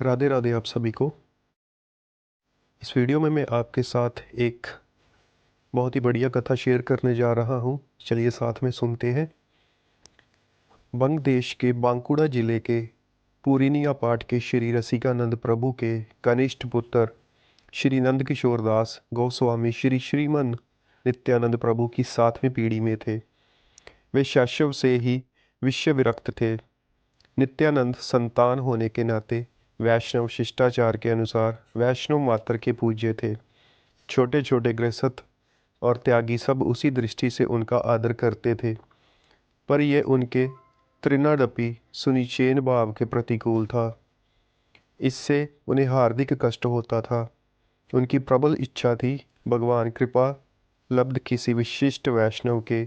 राधे राधे आप सभी को। इस वीडियो में मैं आपके साथ एक बहुत ही बढ़िया कथा शेयर करने जा रहा हूँ। चलिए साथ में सुनते हैं। बंग देश के बांकुड़ा जिले के पूर्णिया पाठ के श्री रसिकानंद प्रभु के कनिष्ठ पुत्र श्री नंद किशोर दास गोस्वामी श्री श्रीमन नित्यानंद प्रभु की 7वीं पीढ़ी में थे। वे शैशव से ही विषय विरक्त थे। नित्यानंद संतान होने के नाते वैष्णव शिष्टाचार के अनुसार वैष्णव मात्र के पूज्य थे। छोटे छोटे गृहस्थ और त्यागी सब उसी दृष्टि से उनका आदर करते थे, पर यह उनके त्रिनादपि सुनिचेन भाव के प्रतिकूल था। इससे उन्हें हार्दिक कष्ट होता था। उनकी प्रबल इच्छा थी भगवान कृपा लब्ध किसी विशिष्ट वैष्णव के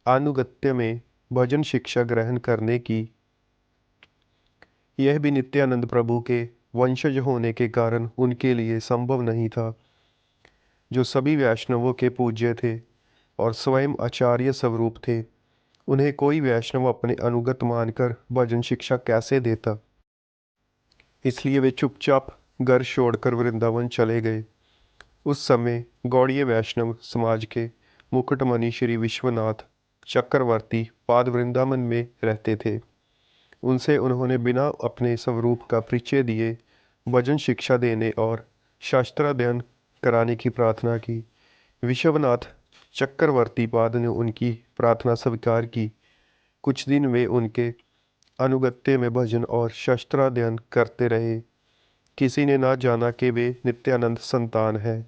आनुगत्य में भजन शिक्षा ग्रहण करने की। यह भी नित्यानंद प्रभु के वंशज होने के कारण उनके लिए संभव नहीं था, जो सभी वैष्णवों के पूज्य थे और स्वयं आचार्य स्वरूप थे। उन्हें कोई वैष्णव अपने अनुगत मानकर भजन शिक्षा कैसे देता। इसलिए वे चुपचाप घर छोड़कर वृंदावन चले गए। उस समय गौड़ीय वैष्णव समाज के मुकुटमणि श्री विश्वनाथ चक्रवर्ती पाद वृंदावन में रहते थे। उनसे उन्होंने बिना अपने स्वरूप का परिचय दिए भजन शिक्षा देने और शास्त्राध्ययन कराने की प्रार्थना की। विश्वनाथ चक्रवर्ती पाद ने उनकी प्रार्थना स्वीकार की। कुछ दिन वे उनके अनुगत्य में भजन और शास्त्राध्ययन करते रहे। किसी ने ना जाना कि वे नित्यानंद संतान हैं,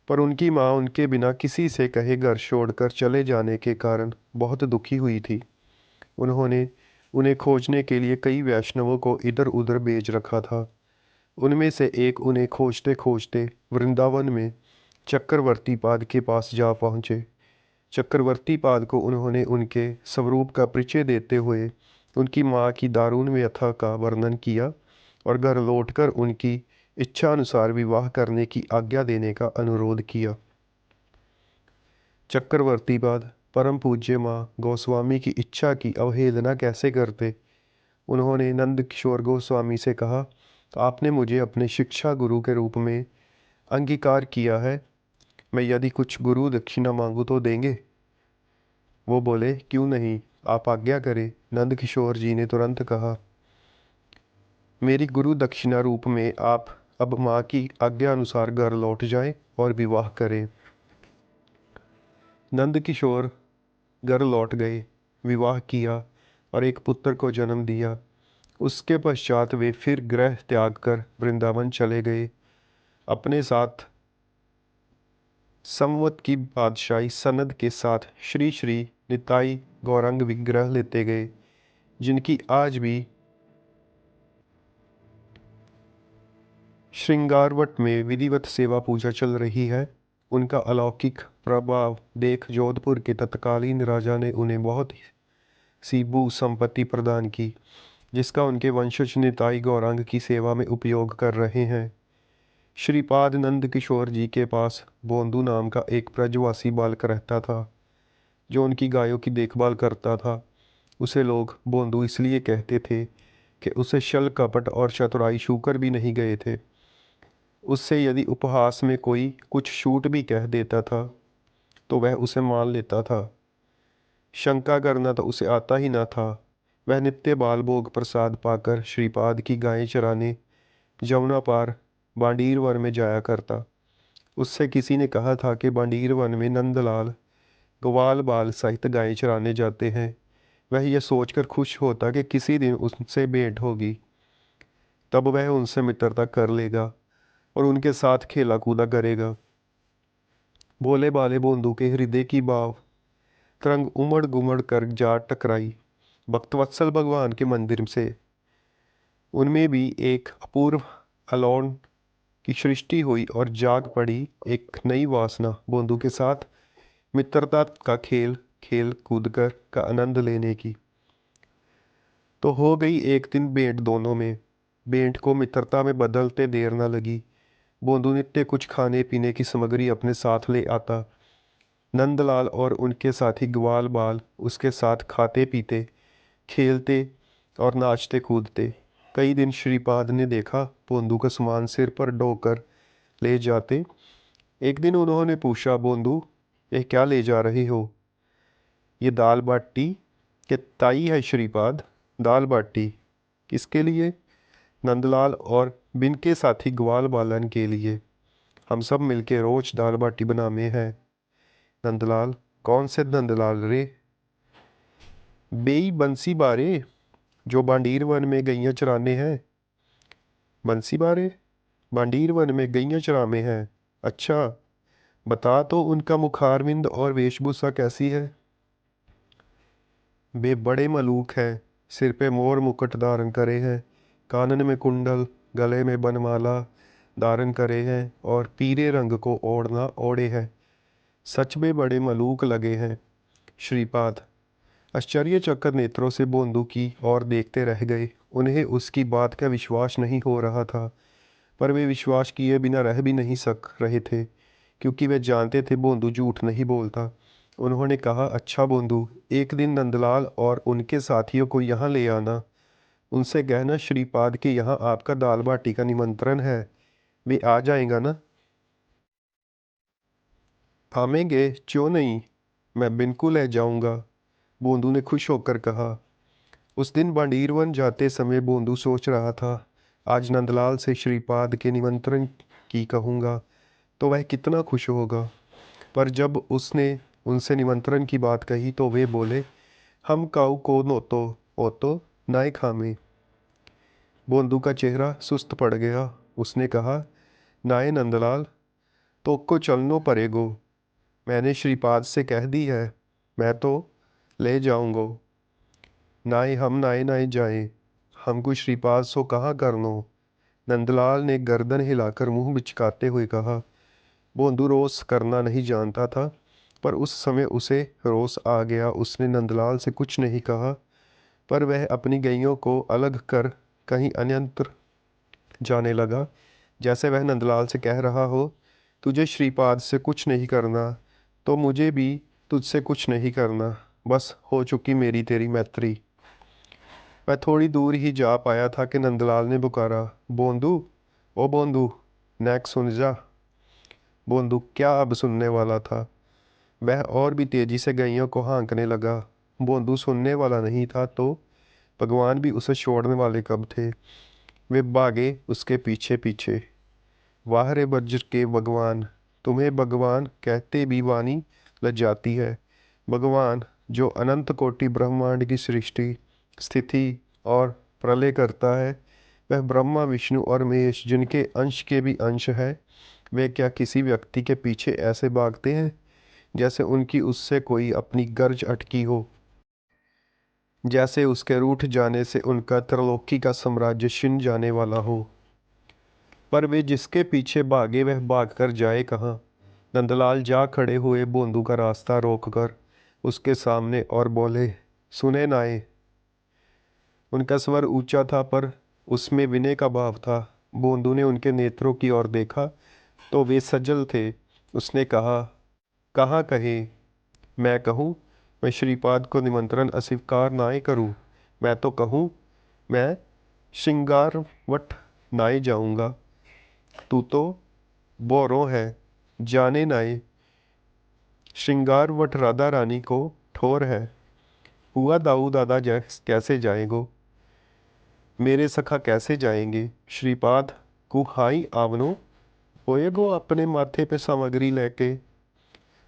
पर उनकी माँ उनके बिना किसी से कहे घर छोड़कर चले जाने के कारण बहुत दुखी हुई थी। उन्होंने उन्हें खोजने के लिए कई वैष्णवों को इधर उधर भेज रखा था। उनमें से एक उन्हें खोजते खोजते वृंदावन में चक्रवर्ती पाद के पास जा पहुँचे। चक्रवर्ती पाद को उन्होंने उनके स्वरूप का परिचय देते हुए उनकी माँ की दारुण व्यथा का वर्णन किया और घर लौटकर उनकी इच्छा अनुसार विवाह करने की आज्ञा देने का अनुरोध किया। चक्रवर्ती पाद परम पूज्य माँ गोस्वामी की इच्छा की अवहेलना कैसे करते। उन्होंने नंद किशोर गोस्वामी से कहा, आपने मुझे अपने शिक्षा गुरु के रूप में अंगीकार किया है, मैं यदि कुछ गुरु दक्षिणा मांगू तो देंगे। वो बोले, क्यों नहीं, आप आज्ञा करें। नंद किशोर जी ने तुरंत कहा, मेरी गुरु दक्षिणा रूप में आप अब माँ की आज्ञा अनुसार घर लौट जाएं और विवाह करें। नंद किशोर घर लौट गए, विवाह किया और एक पुत्र को जन्म दिया। उसके पश्चात वे फिर गृह त्याग कर वृंदावन चले गए। अपने साथ संवत की बादशाही सनद के साथ श्री श्री निताई गौरंग विग्रह लेते गए, जिनकी आज भी श्रृंगारवट में विधिवत सेवा पूजा चल रही है। उनका अलौकिक प्रभाव देख जोधपुर के तत्कालीन राजा ने उन्हें बहुत सी भू संपत्ति प्रदान की, जिसका उनके वंशज निताई गौरांग की सेवा में उपयोग कर रहे हैं। श्रीपाद नंद किशोर जी के पास बोंदू नाम का एक ब्रजवासी बालक रहता था, जो उनकी गायों की देखभाल करता था। उसे लोग बोंदू इसलिए कहते थे कि उसे छल कपट और चतुराई छूकर भी नहीं गए थे। उससे यदि उपहास में कोई कुछ छूट भी कह देता था तो वह उसे मान लेता था। शंका करना तो उसे आता ही न था। वह नित्य बाल भोग प्रसाद पाकर श्रीपाद की गायें चराने जमुना पार बांडीर वन में जाया करता। उससे किसी ने कहा था कि बांडीर वन में नंदलाल ग्वाल बाल सहित गायें चराने जाते हैं। वह यह सोचकर खुश होता कि किसी दिन उनसे भेंट होगी, तब वह उनसे मित्रता कर लेगा और उनके साथ खेला कूदा करेगा। भोले बाले बोंदू के हृदय की भाव तरंग उमड़ गुमड़ कर जा टकराई भक्तवत्सल भगवान के मंदिर से। उनमें भी एक अपूर्व अलौन की सृष्टि हुई और जाग पड़ी एक नई वासना बोंदू के साथ मित्रता का खेल खेल कूद कर का आनंद लेने की। तो हो गई एक दिन भेंट दोनों में। भेंट को मित्रता में बदलते देर न लगी। बोंदू नित्य कुछ खाने पीने की सामग्री अपने साथ ले आता। नंदलाल और उनके साथी ग्वाल बाल उसके साथ खाते पीते खेलते और नाचते कूदते। कई दिन श्रीपाद ने देखा बोंदू का सामान सिर पर ढोकर ले जाते। एक दिन उन्होंने पूछा, बोंदू ये क्या ले जा रही हो? ये दाल बाटी के ताई है श्रीपाद। दाल बाटी किसके लिए? नंदलाल और बिन के साथी ग्वाल बालन के लिए। हम सब मिलके रोज दाल बाटी बनाते हैं। नंदलाल, कौन से नंदलाल रे? बेई बंसी बारे, जो बांडीर वन में गैया चराने हैं। बंसी बारे बांडीर वन में गैया चराने हैं? अच्छा, बता तो उनका मुखारविंद और वेशभूषा कैसी है? वे बड़े मलूक हैं। सिर पे मोर मुकुट धारण करे हैं, कानन में कुंडल, गले में बनमाला धारण करे हैं और पीले रंग को ओढ़ना ओढ़े हैं। सच में बड़े मलूक लगे हैं। श्रीपाद आश्चर्यचकित नेत्रों से बोंदू की ओर देखते रह गए। उन्हें उसकी बात का विश्वास नहीं हो रहा था, पर वे विश्वास किए बिना रह भी नहीं सक रहे थे, क्योंकि वे जानते थे बोंदू झूठ नहीं बोलता। उन्होंने कहा, अच्छा बोंदू, एक दिन नंदलाल और उनके साथियों को यहाँ ले आना। उनसे कहना श्रीपाद के यहाँ आपका दाल बाटी का निमंत्रण है। वे आ जाएगा ना? थामेंगे क्यों नहीं, मैं बिल्कुल ले जाऊंगा, बोंदू ने खुश होकर कहा। उस दिन बांडीरवन जाते समय बोंदू सोच रहा था, आज नंदलाल से श्रीपाद के निमंत्रण की कहूँगा तो वह कितना खुश होगा। पर जब उसने उनसे निमंत्रण की बात कही तो वे बोले, हम काऊ को नोतो ओतो नाय खामे। बोंदू का चेहरा सुस्त पड़ गया। उसने कहा, नाय नंदलाल, तो को चलनो पड़ेगो। मैंने श्रीपाद से कह दी है, मैं तो ले जाऊंगो। नाय हम नाय नाय जाए, हमको श्रीपाद सो कहाँ करनो। नंदलाल ने गर्दन हिलाकर मुंह बिचकाते हुए कहा। बोंदू रोस करना नहीं जानता था, पर उस समय उसे रोस आ गया। उसने नंदलाल से कुछ नहीं कहा, पर वह अपनी गैयों को अलग कर कहीं अन्यत्र जाने लगा, जैसे वह नंदलाल से कह रहा हो, तुझे श्रीपाद से कुछ नहीं करना तो मुझे भी तुझसे कुछ नहीं करना, बस हो चुकी मेरी तेरी मैत्री। वह थोड़ी दूर ही जा पाया था कि नंदलाल ने पुकारा, बोंदू, ओ बोंदू, नेक सुन जा। बोंदू क्या अब सुनने वाला था? वह और भी तेजी से गैयों को हाँकने लगा। बोंदू सुनने वाला नहीं था तो भगवान भी उसे छोड़ने वाले कब थे। वे भागे उसके पीछे पीछे। वाह रे वज्र के भगवान, तुम्हें भगवान कहते भी वाणी लज जाती है। भगवान जो अनंत कोटि ब्रह्मांड की सृष्टि, स्थिति और प्रलय करता है, वह ब्रह्मा विष्णु और महेश जिनके अंश के भी अंश है, वे क्या किसी व्यक्ति के पीछे ऐसे भागते हैं जैसे उनकी उससे कोई अपनी गर्ज अटकी हो, जैसे उसके रूठ जाने से उनका त्रिलोकी का साम्राज्य छिन जाने वाला हो। पर वे जिसके पीछे भागे वह भाग कर जाए कहाँ? नंदलाल जा खड़े हुए बोंदू का रास्ता रोककर उसके सामने और बोले, सुने नाए। उनका स्वर ऊंचा था पर उसमें विनय का भाव था। बोंदू ने उनके नेत्रों की ओर देखा तो वे सजल थे। उसने कहा, कहाँ कहे? मैं कहूँ मैं श्रीपाद को निमंत्रण अस्वीकार नाय करूँ? मैं तो कहूँ मैं श्रृंगारवट नाय जाऊँगा। तू तो बोरों है, जाने नाय। श्रृंगारवट राधा रानी को ठोर है। हुआ दाऊ दादा कैसे जाएगो? मेरे सखा कैसे जाएंगे? श्रीपाद कुहाई आवनो होएगो अपने माथे पे सामग्री लेके।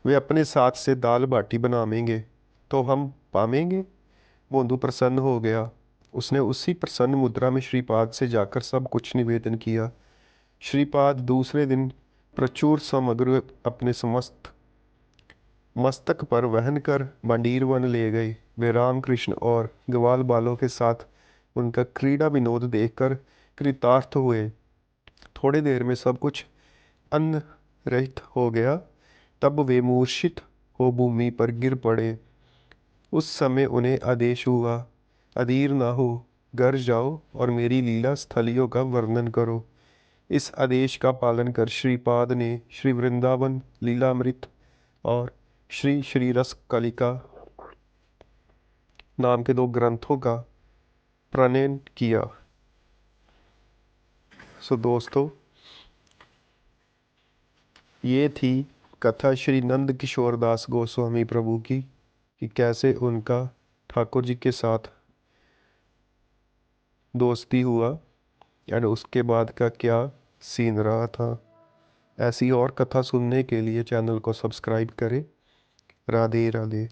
वे अपने साथ से दाल बाटी बनावेंगे तो हम पावेंगे। बोंदू प्रसन्न हो गया। उसने उसी प्रसन्न मुद्रा में श्रीपाद से जाकर सब कुछ निवेदन किया। श्रीपाद दूसरे दिन प्रचुर सामग्री अपने समस्त मस्तक पर वहन कर बंडीर वन ले गए। वे रामकृष्ण और ग्वाल बालों के साथ उनका क्रीड़ा विनोद देखकर कृतार्थ हुए। थोड़ी देर में सब कुछ अन्न रहित हो गया। तब वे मूर्छित हो भूमि पर गिर पड़े। उस समय उन्हें आदेश हुआ, अधीर ना हो, घर जाओ और मेरी लीला स्थलियों का वर्णन करो। इस आदेश का पालन कर श्रीपाद ने श्री वृंदावन लीलामृत और श्री श्री रस कलिका नाम के दो ग्रंथों का प्रणयन किया। सो दोस्तों, ये थी कथा श्री नंद किशोर दास गोस्वामी प्रभु की, कि कैसे उनका ठाकुर जी के साथ दोस्ती हुआ एंड उसके बाद का क्या सीन रहा था। ऐसी और कथा सुनने के लिए चैनल को सब्सक्राइब करें। राधे राधे।